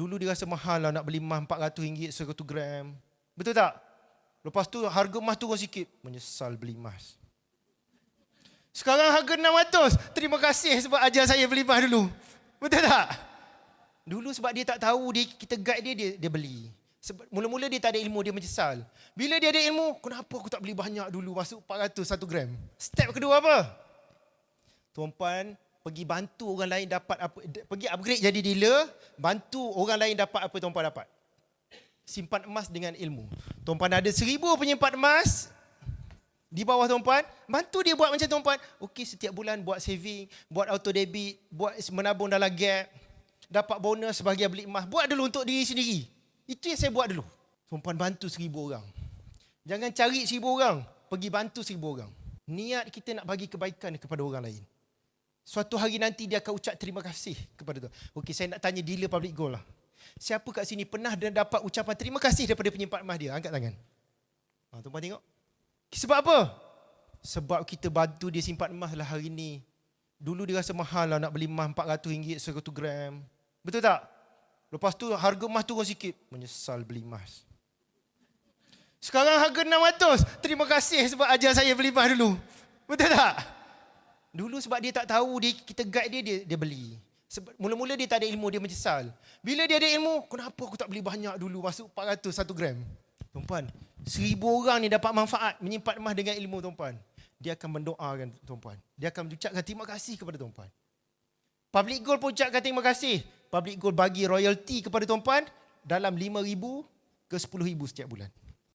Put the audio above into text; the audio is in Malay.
Dulu dia rasa mahal lah nak beli emas RM400 1 gram. Betul tak? Lepas tu harga emas turun sikit. Menyesal beli emas. Sekarang harga 600. Terima kasih sebab ajar saya beli emas dulu. Betul tak? Dulu sebab dia tak tahu, kita guide dia beli. Mula-mula dia tak ada ilmu, dia menyesal. Bila dia ada ilmu, kenapa aku tak beli banyak dulu, masuk 400 1 gram. Step kedua apa? Tuan-puan, pergi bantu orang lain dapat apa, pergi upgrade jadi dealer, bantu orang lain dapat apa tuan-puan dapat. Simpan emas dengan ilmu. Tuan-puan ada 1000 penyimpan emas di bawah tuan-puan, bantu dia buat macam tuan-puan. Okey, setiap bulan buat saving, buat auto debit, buat menabung dalam gap, dapat bonus sebahagian beli emas. Buat dulu untuk diri sendiri. Itu yang saya buat dulu. Tuan-puan bantu 1000 orang. Jangan cari 1000 orang, pergi bantu 1000 orang. Niat kita nak bagi kebaikan kepada orang lain. Suatu hari nanti dia akan ucap terima kasih kepada tu. Okey, saya nak tanya dealer public gold lah. Siapa kat sini pernah dan dapat ucapan terima kasih daripada penyimpan emas dia? Angkat tangan. Tuan-puan tengok. Sebab apa? Sebab kita bantu dia simpan emas lah hari ni. Dulu dia rasa mahal lah nak beli emas RM400 1 gram. Betul tak? Lepas tu harga emas turun sikit. Menyesal beli emas. Sekarang harga 600. Terima kasih sebab ajar saya beli emas dulu. Betul tak? Dulu sebab dia tak tahu, kita guide dia beli. Mula-mula dia tak ada ilmu, dia menyesal. Bila dia ada ilmu, kenapa aku tak beli banyak dulu, masuk 400 1 gram. Tuan-puan, 1000 orang ni dapat manfaat menyimpan emas dengan ilmu tuan-puan. Dia akan mendoakan tuan-puan. Dia akan mengucapkan terima kasih kepada tuan-puan. Public Gold pun ucapkan terima kasih. Public Gold bagi royalty kepada tuan-puan dalam 5,000 ke 10,000 setiap bulan.